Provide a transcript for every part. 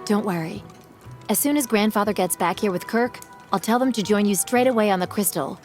Don't worry. As soon as Grandfather gets back here with Kirk, I'll tell them to join you straight away on the crystal.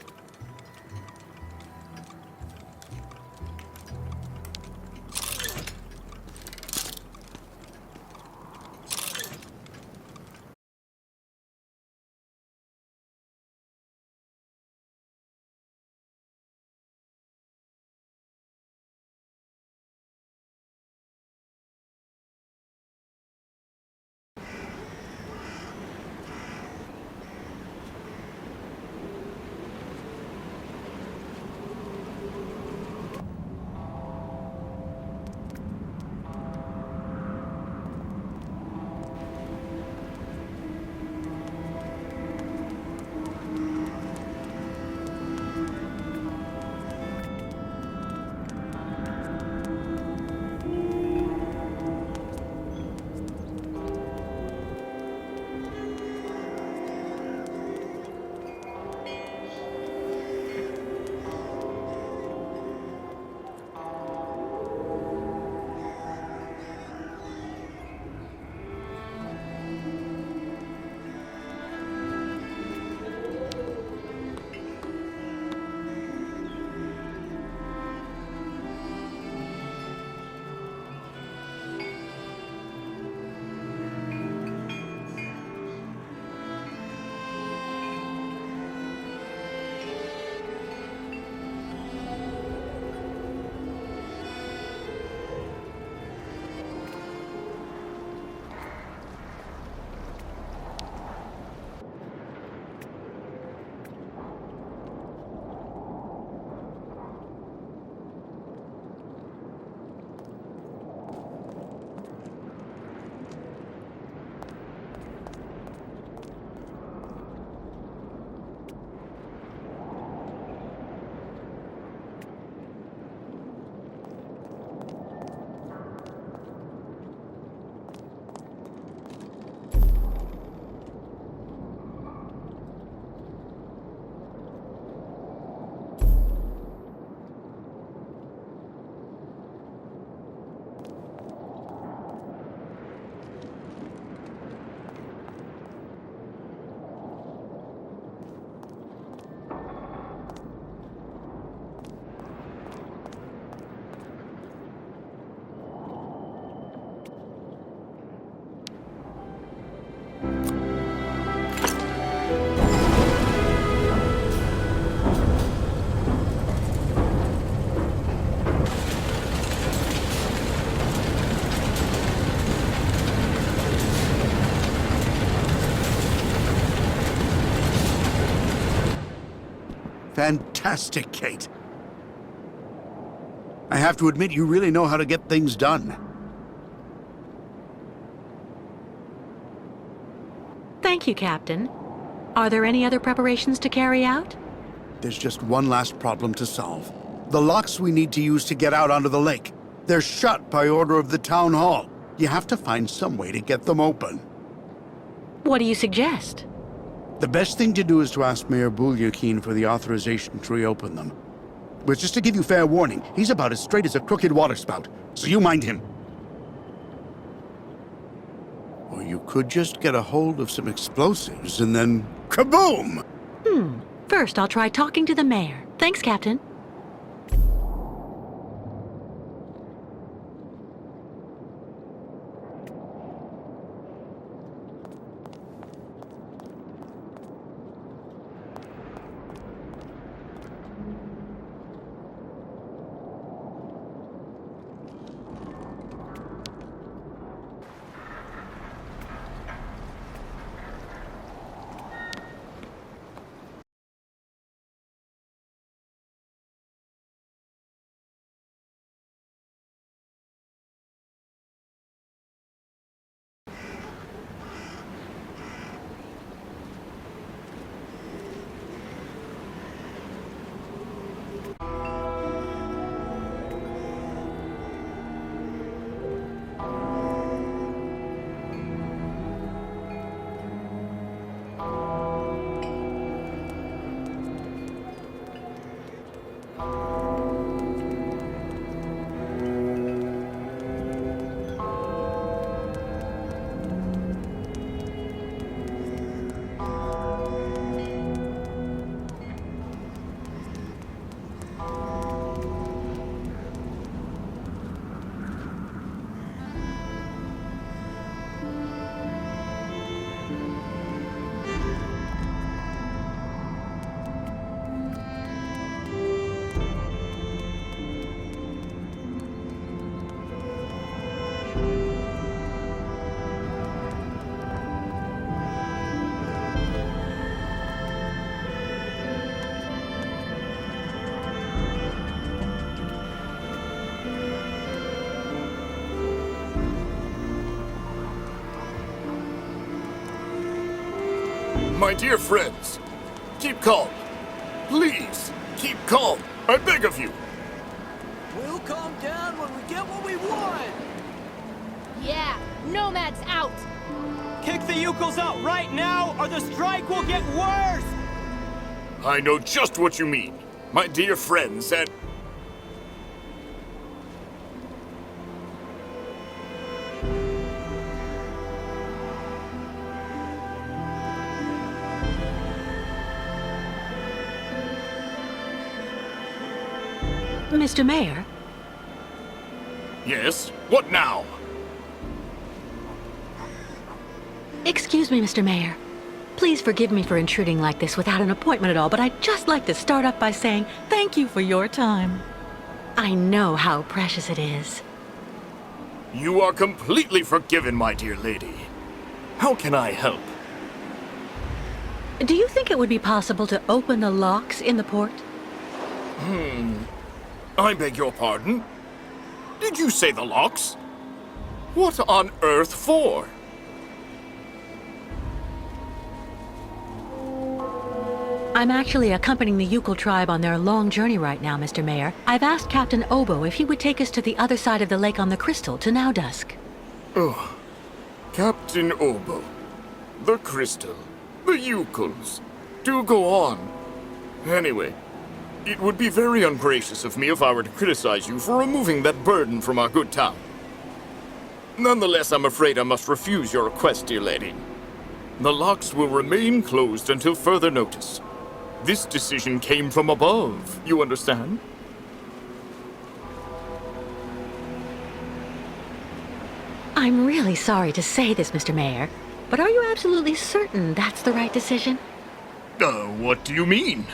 Fantastic, Kate. I have to admit, you really know how to get things done. Thank you, Captain. Are there any other preparations to carry out? There's just one last problem to solve. The locks we need to use to get out onto the lake. They're shut by order of the town hall. You have to find some way to get them open. What do you suggest? The best thing to do is to ask Mayor Bulyakin for the authorization to reopen them. But just to give you fair warning, he's about as straight as a crooked waterspout, so you mind him. Or you could just get a hold of some explosives and then kaboom! First, I'll try talking to the mayor. Thanks, Captain. My dear friends, keep calm. Please, keep calm. I beg of you. We'll calm down when we get what we want! Yeah, Nomad's out! Kick the Yukos out right now, or the strike will get worse! I know just what you mean. My dear friends, and... Mr. Mayor? Yes? What now? Excuse me, Mr. Mayor. Please forgive me for intruding like this without an appointment at all, but I'd just like to start up by saying thank you for your time. I know how precious it is. You are completely forgiven, my dear lady. How can I help? Do you think it would be possible to open the locks in the port? I beg your pardon? Did you say the locks? What on earth for? I'm actually accompanying the Yukon tribe on their long journey right now, Mr. Mayor. I've asked Captain Obo if he would take us to the other side of the lake on the Crystal to Nowdusk. Oh, Captain Obo, the Crystal, the Yukons. Do go on. Anyway, it would be very ungracious of me if I were to criticize you for removing that burden from our good town. Nonetheless, I'm afraid I must refuse your request, dear lady. The locks will remain closed until further notice. This decision came from above, you understand? I'm really sorry to say this, Mr. Mayor, but are you absolutely certain that's the right decision? What do you mean?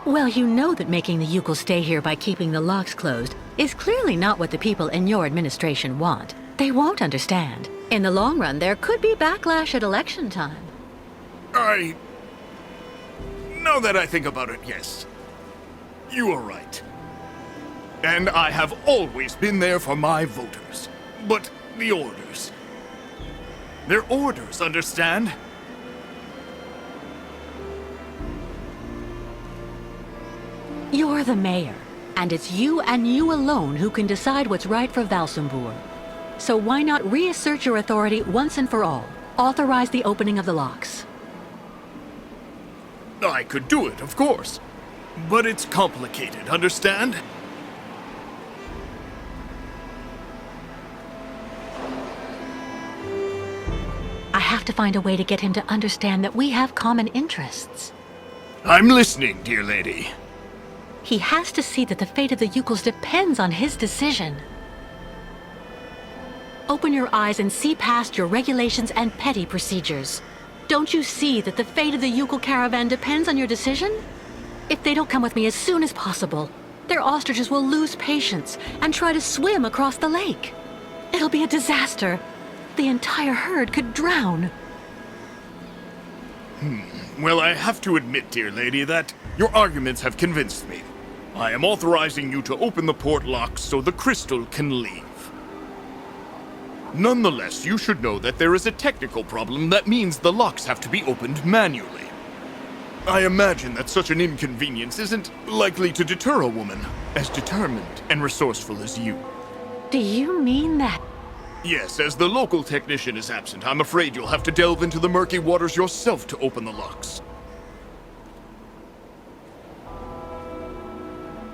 Well, you know that making the Yukon stay here by keeping the locks closed is clearly not what the people in your administration want. They won't understand. In the long run, there could be backlash at election time. Now that I think about it, yes. You are right. And I have always been there for my voters. But the orders... They're orders, understand? You're the mayor, and it's you and you alone who can decide what's right for Valsambur. So why not reassert your authority once and for all? Authorize the opening of the locks. I could do it, of course. But it's complicated, understand? I have to find a way to get him to understand that we have common interests. I'm listening, dear lady. He has to see that the fate of the Yukos depends on his decision. Open your eyes and see past your regulations and petty procedures. Don't you see that the fate of the Yukon caravan depends on your decision? If they don't come with me as soon as possible, their ostriches will lose patience and try to swim across the lake. It'll be a disaster. The entire herd could drown. Well, I have to admit, dear lady, that your arguments have convinced me. I am authorizing you to open the port locks so the crystal can leave. Nonetheless, you should know that there is a technical problem that means the locks have to be opened manually. I imagine that such an inconvenience isn't likely to deter a woman as determined and resourceful as you. Do you mean that? Yes, as the local technician is absent, I'm afraid you'll have to delve into the murky waters yourself to open the locks.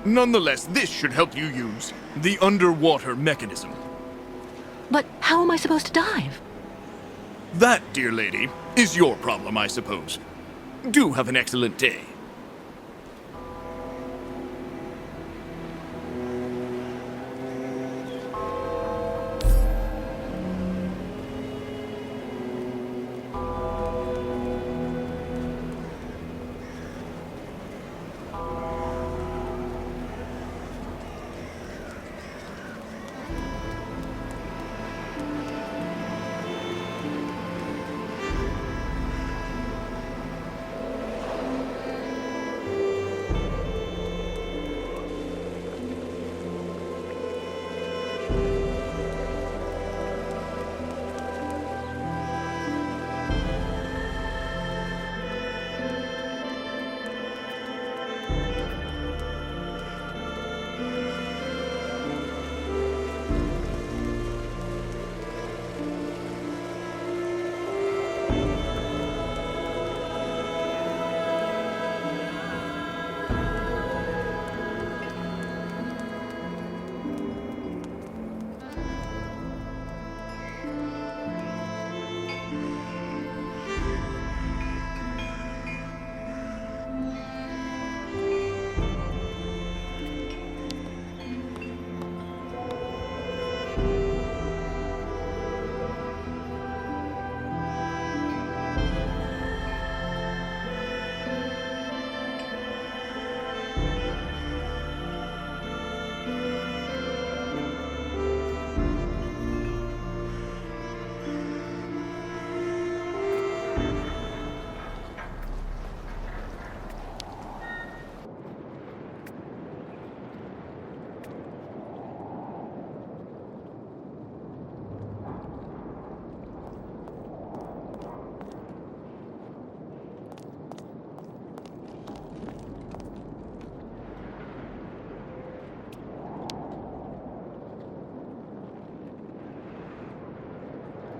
Nonetheless, this should help you use the underwater mechanism. But how am I supposed to dive? That, dear lady, is your problem, I suppose. Do have an excellent day.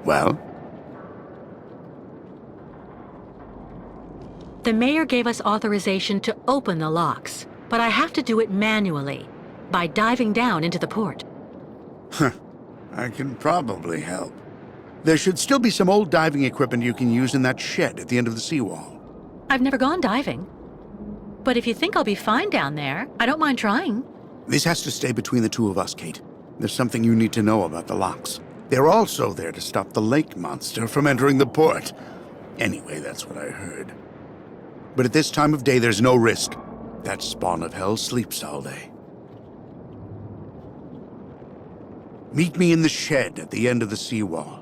Well? The mayor gave us authorization to open the locks, but I have to do it manually, by diving down into the port. I can probably help. There should still be some old diving equipment you can use in that shed at the end of the seawall. I've never gone diving. But if you think I'll be fine down there, I don't mind trying. This has to stay between the two of us, Kate. There's something you need to know about the locks. They're also there to stop the lake monster from entering the port. Anyway, that's what I heard. But at this time of day, there's no risk. That spawn of hell sleeps all day. Meet me in the shed at the end of the seawall.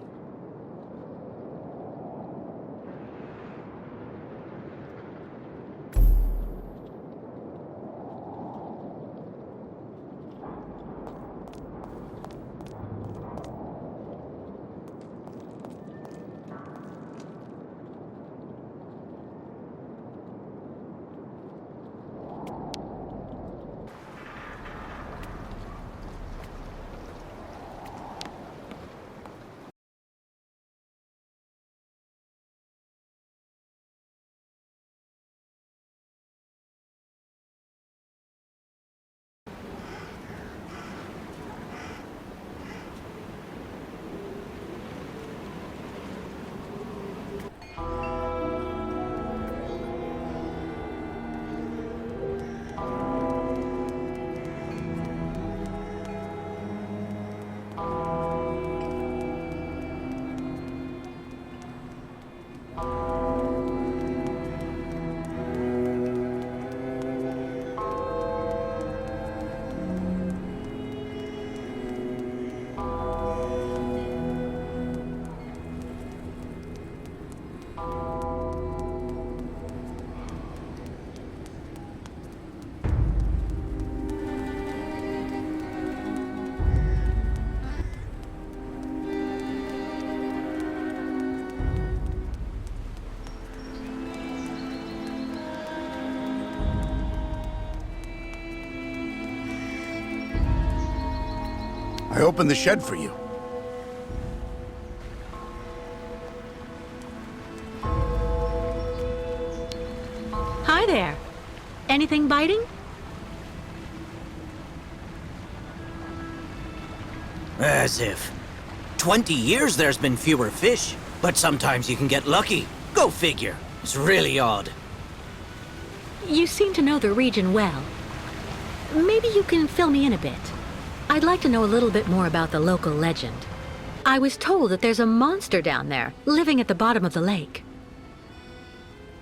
I opened the shed for you. Hi there. Anything biting? As if. 20 years there's been fewer fish, but sometimes you can get lucky. Go figure. It's really odd. You seem to know the region well. Maybe you can fill me in a bit. I'd like to know a little bit more about the local legend. I was told that there's a monster down there, living at the bottom of the lake.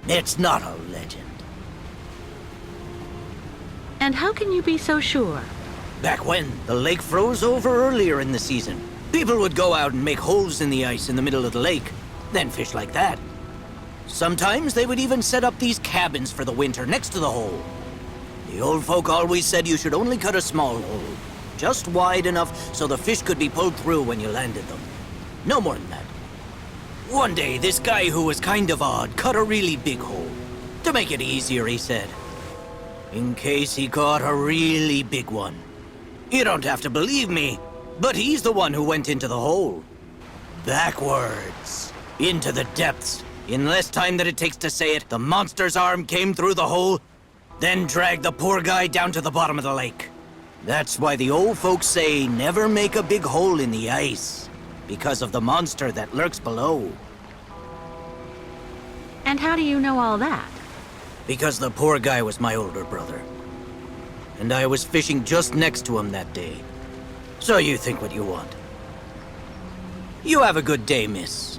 It's not a legend. And how can you be so sure? Back when, the lake froze over earlier in the season. People would go out and make holes in the ice in the middle of the lake, then fish like that. Sometimes they would even set up these cabins for the winter next to the hole. The old folk always said you should only cut a small hole, just wide enough so the fish could be pulled through when you landed them. No more than that. One day, this guy who was kind of odd cut a really big hole. To make it easier, he said. In case he caught a really big one. You don't have to believe me, but he's the one who went into the hole. Backwards. Into the depths. In less time than it takes to say it, the monster's arm came through the hole, then dragged the poor guy down to the bottom of the lake. That's why the old folks say never make a big hole in the ice, because of the monster that lurks below. And how do you know all that? Because the poor guy was my older brother. And I was fishing just next to him that day. So you think what you want. You have a good day, miss.